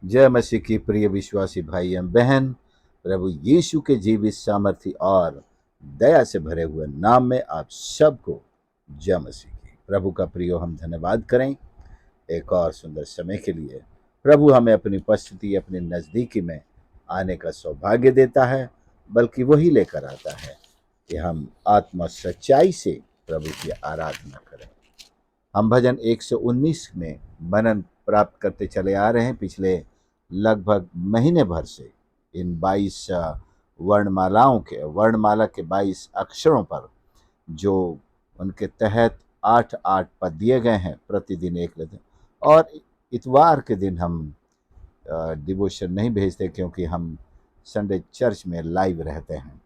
जय मसीह की प्रिय विश्वासी भाई एवं बहन, प्रभु यीशु के जीवित सामर्थ्य और दया से भरे हुए नाम में आप सबको जय मसीह की। प्रभु का प्रियो हम धन्यवाद करें एक और सुंदर समय के लिए। प्रभु हमें अपनी उपस्थिति, अपनी नज़दीकी में आने का सौभाग्य देता है, बल्कि वही लेकर आता है कि हम आत्मा सच्चाई से प्रभु की आराधना करें। हम भजन 119 में मनन प्राप्त करते चले आ रहे हैं पिछले लगभग महीने भर से। इन 22 वर्णमाला के 22 अक्षरों पर जो उनके तहत 8-8 पद दिए गए हैं, प्रतिदिन एक लेते। और इतवार के दिन हम डिवोशन नहीं भेजते क्योंकि हम संडे चर्च में लाइव रहते हैं,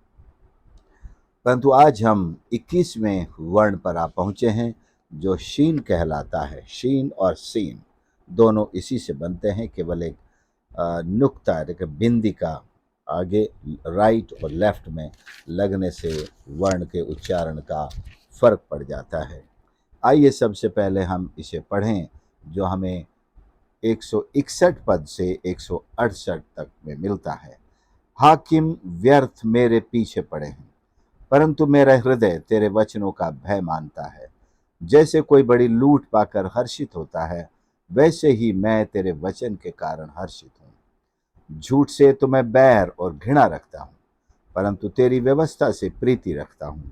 परंतु आज हम 21वें वर्ण पर आ पहुंचे हैं जो शीन कहलाता है। शीन और सीन दोनों इसी से बनते हैं, केवल एक नुक्ता एक बिंदी का आगे राइट और लेफ्ट में लगने से वर्ण के उच्चारण का फर्क पड़ जाता है। आइए सबसे पहले हम इसे पढ़ें जो हमें 161 पद से 168 तक में मिलता है। हाकिम व्यर्थ मेरे पीछे पड़े हैं, परंतु मेरा हृदय तेरे वचनों का भय मानता है। जैसे कोई बड़ी लूट पाकर हर्षित होता है, वैसे ही मैं तेरे वचन के कारण हर्षित हूँ। झूठ से तो मैं बैर और घृणा रखता हूँ, परंतु तेरी व्यवस्था से प्रीति रखता हूँ।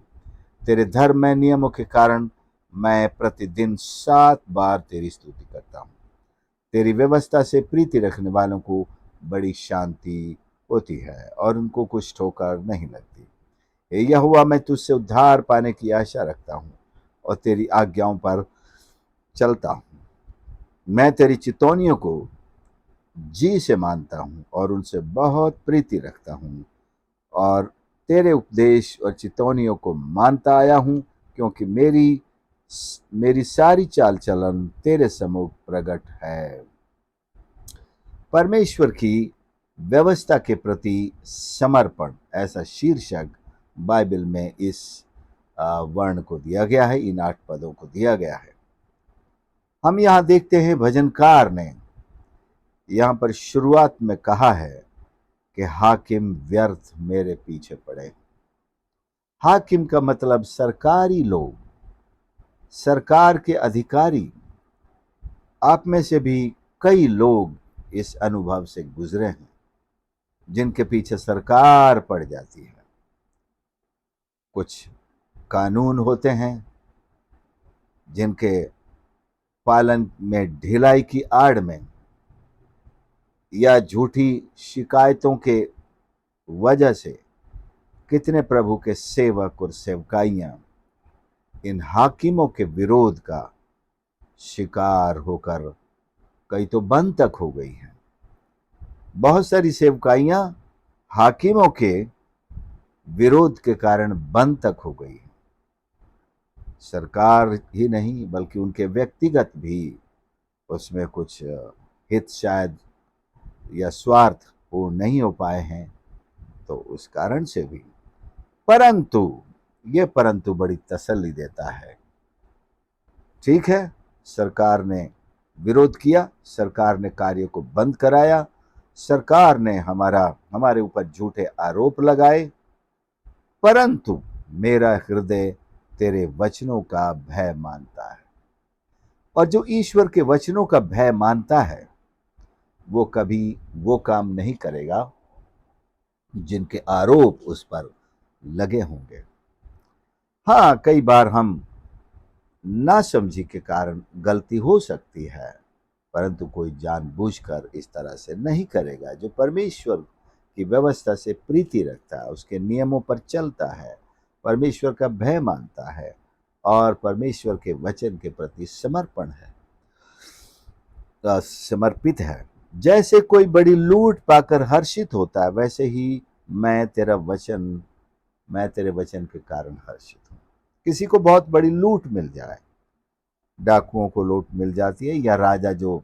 तेरे धर्ममय नियमों के कारण मैं प्रतिदिन 7 बार तेरी स्तुति करता हूँ। तेरी व्यवस्था से प्रीति रखने वालों को बड़ी शांति होती है और उनको कुछ ठोकर नहीं लगती। हे यहोवा, मैं तुझसे उद्धार पाने की आशा रखता हूँ और तेरी आज्ञाओं पर चलता हूँ। मैं तेरी चितौनियों को जी से मानता हूँ और उनसे बहुत प्रीति रखता हूँ, और तेरे उपदेश और चितौनियों को मानता आया हूँ, क्योंकि मेरी सारी चाल चलन तेरे सम्मुख प्रकट है। परमेश्वर की व्यवस्था के प्रति समर्पण, ऐसा शीर्षक बाइबल में इस वर्ण को दिया गया है, इन 8 पदों को दिया गया है। हम यहाँ देखते हैं भजनकार ने यहाँ पर शुरुआत में कहा है कि हाकिम व्यर्थ मेरे पीछे पड़े। हाकिम का मतलब सरकारी लोग, सरकार के अधिकारी। आप में से भी कई लोग इस अनुभव से गुजरे हैं जिनके पीछे सरकार पड़ जाती है। कुछ कानून होते हैं जिनके पालन में ढिलाई की आड़ में या झूठी शिकायतों के वजह से कितने प्रभु के सेवक और सेवकाइयां इन हाकिमों के विरोध का शिकार होकर कई तो बंद तक हो गई हैं। बहुत सारी सेवकाइयां हाकिमों के विरोध के कारण बंद तक हो गई हैं। सरकार ही नहीं बल्कि उनके व्यक्तिगत भी उसमें कुछ हित शायद या स्वार्थ पूर्ण नहीं हो पाए हैं, तो उस कारण से भी। परंतु बड़ी तसल्ली देता है। ठीक है, सरकार ने विरोध किया, सरकार ने कार्य को बंद कराया, सरकार ने हमारे ऊपर झूठे आरोप लगाए, परंतु मेरा हृदय तेरे वचनों का भय मानता है। और जो ईश्वर के वचनों का भय मानता है वो कभी वो काम नहीं करेगा जिनके आरोप उस पर लगे होंगे। हाँ, कई बार हम नासमझी के कारण गलती हो सकती है, परंतु कोई जानबूझकर इस तरह से नहीं करेगा। जो परमेश्वर की व्यवस्था से प्रीति रखता है, उसके नियमों पर चलता है, परमेश्वर का भय मानता है और परमेश्वर के वचन के प्रति समर्पित है। जैसे कोई बड़ी लूट पाकर हर्षित होता है, वैसे ही मैं तेरे वचन के कारण हर्षित हूँ। किसी को बहुत बड़ी लूट मिल जाए, डाकुओं को लूट मिल जाती है, या राजा जो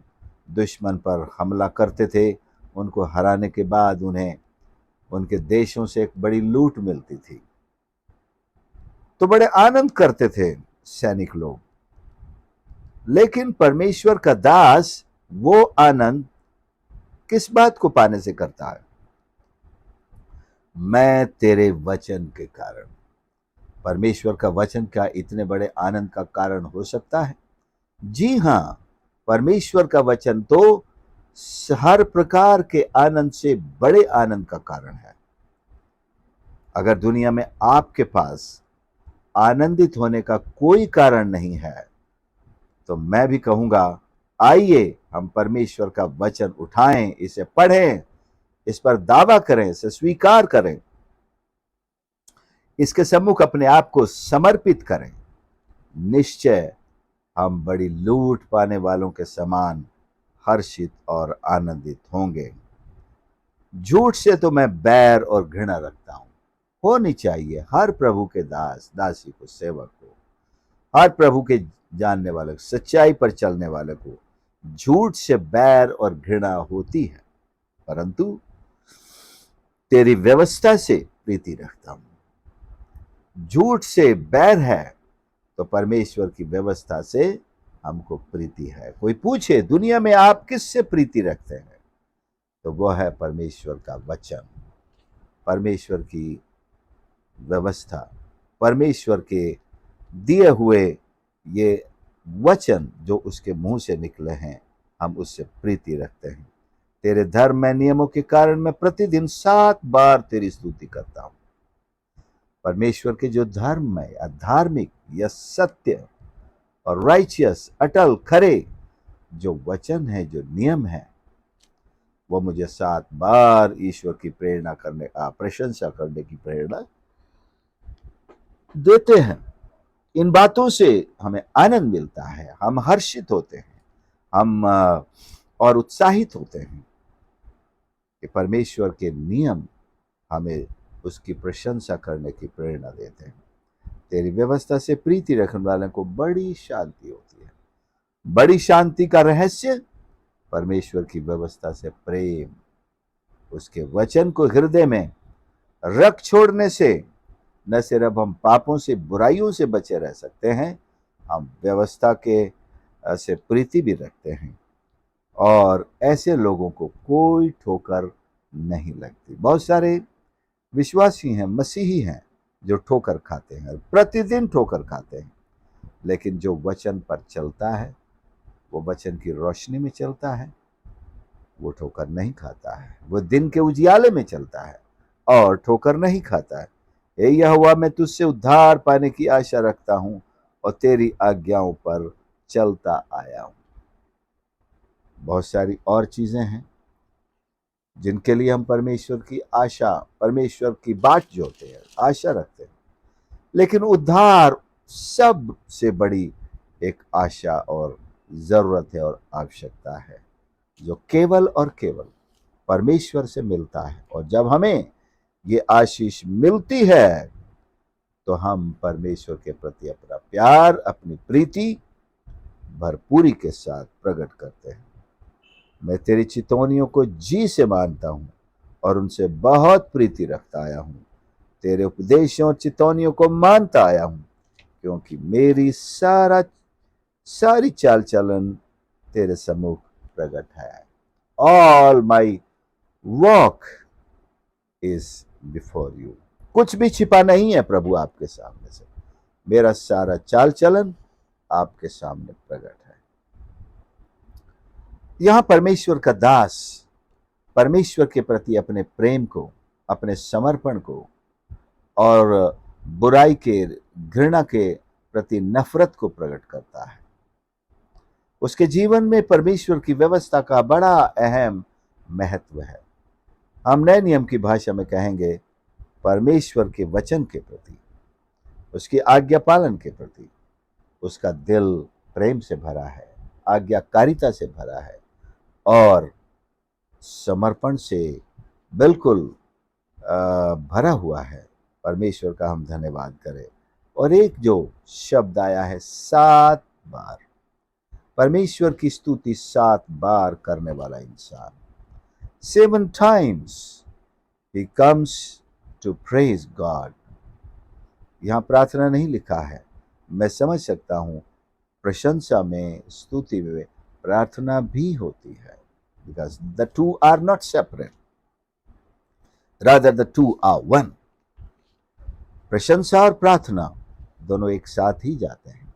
दुश्मन पर हमला करते थे उनको हराने के बाद उन्हें उनके देशों से एक बड़ी लूट मिलती थी, तो बड़े आनंद करते थे सैनिक लोग। लेकिन परमेश्वर का दास वो आनंद किस बात को पाने से करता है? मैं तेरे वचन के कारण। परमेश्वर का वचन क्या इतने बड़े आनंद का कारण हो सकता है? जी हाँ, परमेश्वर का वचन तो हर प्रकार के आनंद से बड़े आनंद का कारण है। अगर दुनिया में आपके पास आनंदित होने का कोई कारण नहीं है, तो मैं भी कहूंगा, आइए हम परमेश्वर का वचन उठाएं, इसे पढ़ें, इस पर दावा करें, इसे स्वीकार करें, इसके सम्मुख अपने आप को समर्पित करें। निश्चय हम बड़ी लूट पाने वालों के समान हर्षित और आनंदित होंगे। झूठ से तो मैं बैर और घृणा रखता हूं। होनी चाहिए हर प्रभु के दास दासी को, सेवक को, हर प्रभु के जानने वाले को, सच्चाई पर चलने वाले को झूठ से बैर और घृणा होती है, परंतु तेरी व्यवस्था से प्रीति रखता हूं। झूठ से बैर है तो परमेश्वर की व्यवस्था से हमको प्रीति है। कोई पूछे दुनिया में आप किससे प्रीति रखते हैं, तो वह है परमेश्वर का वचन, परमेश्वर की व्यवस्था, परमेश्वर के दिए हुए ये वचन जो उसके मुंह से निकले हैं, हम उससे प्रीति रखते हैं। तेरे धर्म में नियमों के कारण मैं प्रतिदिन 7 बार तेरी स्तुति करता हूं। परमेश्वर के जो धर्म में या धार्मिक या सत्य और राइचियस, अटल, खरे जो वचन है, जो नियम है, वो मुझे 7 बार ईश्वर की प्रेरणा करने का, प्रशंसा करने की प्रेरणा देते हैं। इन बातों से हमें आनंद मिलता है, हम हर्षित होते हैं, हम और उत्साहित होते हैं कि परमेश्वर के नियम हमें उसकी प्रशंसा करने की प्रेरणा देते हैं। तेरी व्यवस्था से प्रीति रखने वालों को बड़ी शांति होती है। बड़ी शांति का रहस्य परमेश्वर की व्यवस्था से प्रेम, उसके वचन को हृदय में रख छोड़ने से न सिर्फ हम पापों से, बुराइयों से बचे रह सकते हैं, हम व्यवस्था के से प्रीति भी रखते हैं और ऐसे लोगों को कोई ठोकर नहीं लगती। बहुत सारे विश्वासी हैं, मसीही हैं जो ठोकर खाते हैं, प्रतिदिन ठोकर खाते हैं, लेकिन जो वचन पर चलता है, वो वचन की रोशनी में चलता है, वो ठोकर नहीं खाता है। वो दिन के उजियाले में चलता है और ठोकर नहीं खाता है। हे यहोवा, मैं तुझसे उद्धार पाने की आशा रखता हूं और तेरी आज्ञाओं पर चलता आया हूं। बहुत सारी और चीजें हैं जिनके लिए हम परमेश्वर की आशा, परमेश्वर की बाट जोते हैं, आशा रखते हैं, लेकिन उद्धार सबसे बड़ी एक आशा और जरूरत है और आवश्यकता है, जो केवल और केवल परमेश्वर से मिलता है। और जब हमें ये आशीष मिलती है, तो हम परमेश्वर के प्रति अपना प्यार, अपनी प्रीति भरपूरी के साथ प्रकट करते हैं। मैं तेरी चितौनियों को जी से मानता हूं और उनसे बहुत प्रीति रखता आया हूं। तेरे उपदेशों और चितौनियों को मानता आया हूं, क्योंकि मेरी सारी चाल चलन तेरे सम्मुख प्रकट है। All my walk is before you. कुछ भी छिपा नहीं है प्रभु आपके सामने से। मेरा सारा चाल चलन आपके सामने प्रकट है। यहां परमेश्वर का दास परमेश्वर के प्रति अपने प्रेम को, अपने समर्पण को और बुराई के, घृणा के प्रति नफरत को प्रकट करता है। उसके जीवन में परमेश्वर की व्यवस्था का बड़ा अहम महत्व है। हम नए नियम की भाषा में कहेंगे, परमेश्वर के वचन के प्रति, उसकी आज्ञा पालन के प्रति उसका दिल प्रेम से भरा है, आज्ञाकारिता से भरा है और समर्पण से बिल्कुल भरा हुआ है। परमेश्वर का हम धन्यवाद करें। और एक जो शब्द आया है 7 बार, परमेश्वर की स्तुति 7 बार करने वाला इंसान, 7 times he comes to praise God। यहां प्रार्थना नहीं लिखा है, मैं समझ सकता हूं प्रशंसा में, स्तुति में प्रार्थना भी होती है, because the two are not separate. Rather, the two are one. प्रशंसा और प्रार्थना दोनों एक साथ ही जाते हैं।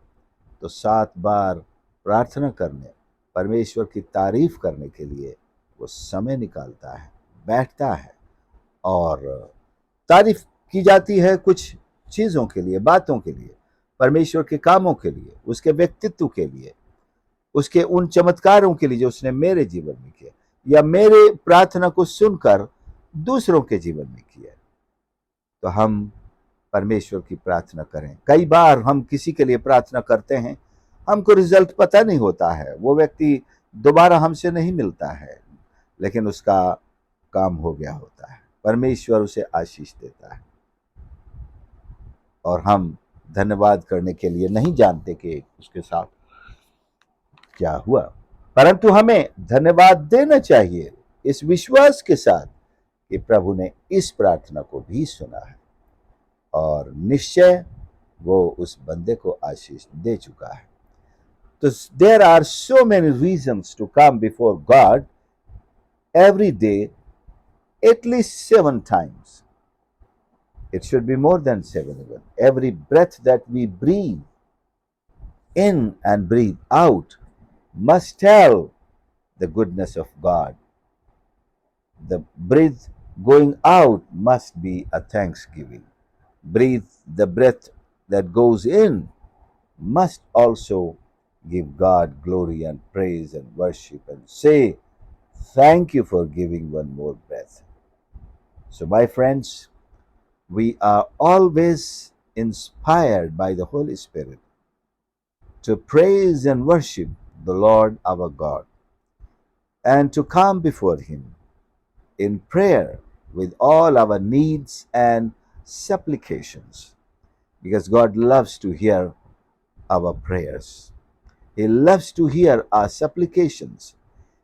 तो 7 बार प्रार्थना करने, परमेश्वर की तारीफ करने के लिए वो समय निकालता है, बैठता है, और तारीफ की जाती है कुछ चीज़ों के लिए, बातों के लिए, परमेश्वर के कामों के लिए, उसके व्यक्तित्व के लिए, उसके उन चमत्कारों के लिए जो उसने मेरे जीवन में किए, या मेरे प्रार्थना को सुनकर दूसरों के जीवन में किया। तो हम परमेश्वर की प्रार्थना करें। कई बार हम किसी के लिए प्रार्थना करते हैं, हमको रिजल्ट पता नहीं होता है, वो व्यक्ति दोबारा हमसे नहीं मिलता है, लेकिन उसका काम हो गया होता है, परमेश्वर उसे आशीष देता है, और हम धन्यवाद करने के लिए नहीं जानते कि उसके साथ क्या हुआ, परंतु हमें धन्यवाद देना चाहिए इस विश्वास के साथ कि प्रभु ने इस प्रार्थना को भी सुना है, और निश्चय वो उस बंदे को आशीष दे चुका है। तो there are so many reasons to come before God every day, at least 7 times. It should be more than 7 even. Every breath that we breathe in and breathe out must tell the goodness of God. The breath going out must be a thanksgiving. The breath that goes in must also give God glory and praise and worship and say, thank you for giving one more breath. So, my friends, we are always inspired by the Holy Spirit to praise and worship the Lord our God, and to come before Him in prayer with all our needs and supplications, because God loves to hear our prayers. He loves to hear our supplications.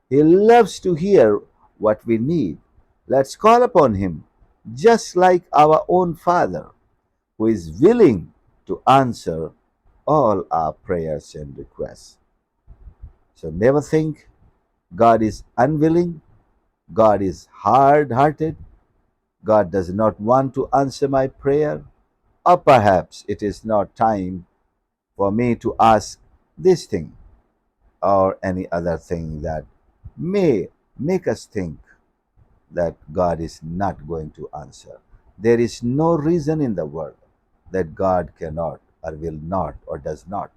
He loves to hear what we need. Let's call upon Him just like our own Father, who is willing to answer all our prayers and requests. So never think God is unwilling, God is hard hearted, God does not want to answer my prayer, or perhaps it is not time for me to ask this thing or any other thing that may make us think that God is not going to answer. There is no reason in the world that God cannot or will not or does not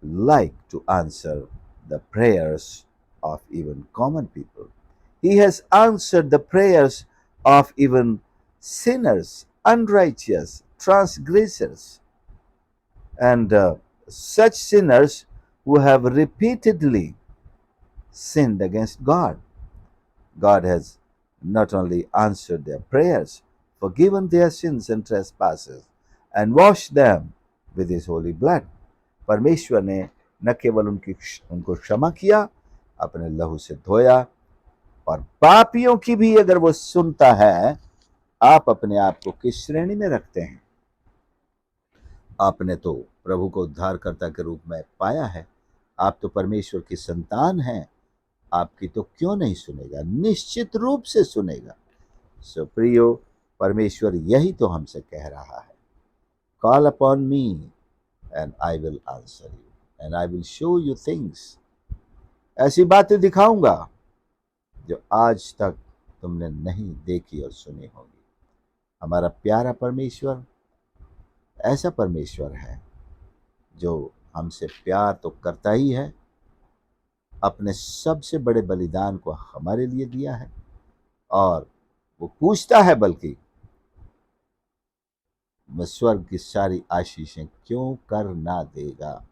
like to answer the prayers of even common people. He has answered the prayers of even sinners, unrighteous, transgressors, and such sinners who have repeatedly sinned against God. God has not only answered their prayers, forgiven their sins and trespasses, and washed them with His holy blood. परमेश्वर ने न केवल उनको क्षमा किया, अपने लहू से धोया, और पापियों की भी अगर वो सुनता है, आप अपने आप को किस श्रेणी में रखते हैं? आपने तो प्रभु को उद्धारकर्ता के रूप में पाया है, आप तो परमेश्वर की संतान हैं, आपकी तो क्यों नहीं सुनेगा? निश्चित रूप से सुनेगा। सो प्रियो, परमेश्वर यही तो हमसे कह रहा है, call upon me and I will answer you and I will show you things. ऐसी बातें दिखाऊंगा जो आज तक तुमने नहीं देखी और सुनी होगी। हमारा प्यारा परमेश्वर ऐसा परमेश्वर है जो हमसे प्यार तो करता ही है, अपने सबसे बड़े बलिदान को हमारे लिए दिया है, और वो पूछता है बल्कि मैं स्वर्ग की सारी आशीषें क्यों कर ना देगा।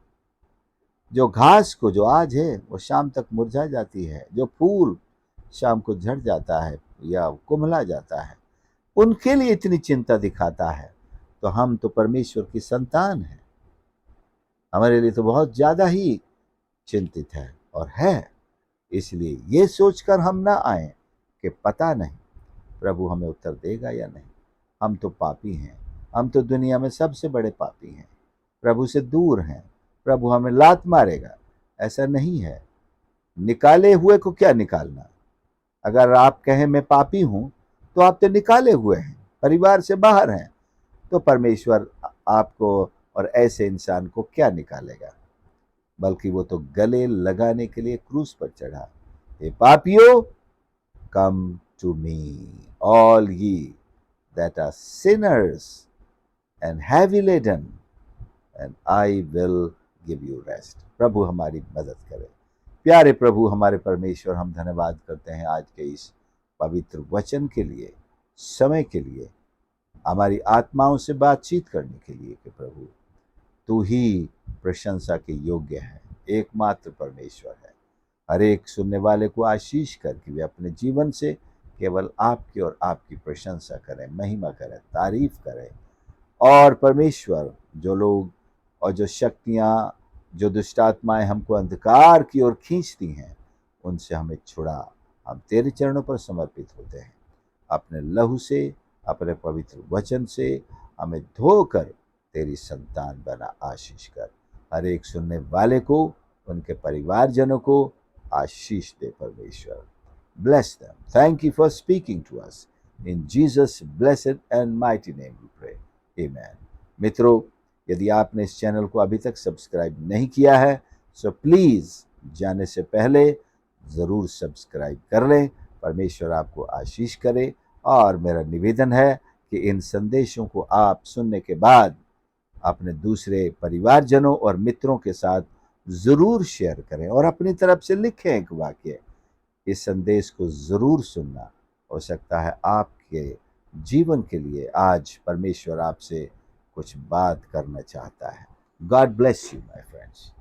जो घास को जो आज है वो शाम तक मुरझा जाती है, जो फूल शाम को झड़ जाता है या कुम्हला जाता है, उनके लिए इतनी चिंता दिखाता है, तो हम तो परमेश्वर की संतान हैं, हमारे लिए तो बहुत ज्यादा ही चिंतित है और है। इसलिए ये सोचकर हम ना आए कि पता नहीं प्रभु हमें उत्तर देगा या नहीं, हम तो पापी हैं, हम तो दुनिया में सबसे बड़े पापी हैं, प्रभु से दूर हैं, प्रभु हमें लात मारेगा, ऐसा नहीं है। निकाले हुए को क्या निकालना? अगर आप कहें मैं पापी हूं, तो आप तो निकाले हुए हैं, परिवार से बाहर हैं। तो परमेश्वर आपको और ऐसे इंसान को क्या निकालेगा? बल्कि वो तो गले लगाने के लिए क्रूस पर चढ़ा। हे पापियों, come to me, all ye that are sinners and heavy laden, and I will give you rest। प्रभु हमारी मदद करे। प्यारे प्रभु हमारे परमेश्वर, हम धन्यवाद करते हैं आज के इस पवित्र वचन के लिए, समय के लिए, हमारी आत्माओं से बातचीत करने के लिए कि प्रभु तू ही प्रशंसा के योग्य है, एकमात्र परमेश्वर है। हर एक सुनने वाले को आशीष कर कि वे अपने जीवन से केवल आपकी और आपकी प्रशंसा करें, महिमा करें, तारीफ करें। और परमेश्वर, जो लोग और जो शक्तियाँ, जो दुष्ट आत्माएं हमको अंधकार की ओर खींचती हैं, उनसे हमें छुड़ा। हम तेरे चरणों पर समर्पित होते हैं। अपने लहू से, अपने पवित्र वचन से हमें धोकर तेरी संतान बना आशीष कर। हर एक सुनने वाले को, उनके परिवारजनों को आशीष दे परमेश्वर। Bless them. Thank you for speaking to us. In Jesus' blessed and mighty name we pray. Amen. मित्रों, यदि आपने इस चैनल को अभी तक सब्सक्राइब नहीं किया है, सो प्लीज़ जाने से पहले ज़रूर सब्सक्राइब कर लें। परमेश्वर आपको आशीष करे। और मेरा निवेदन है कि इन संदेशों को आप सुनने के बाद अपने दूसरे परिवारजनों और मित्रों के साथ ज़रूर शेयर करें और अपनी तरफ से लिखें एक वाक्य। इस संदेश को ज़रूर सुनना। हो सकता है आपके जीवन के लिए आज परमेश्वर आपसे कुछ बात करना चाहता है। God bless you my friends.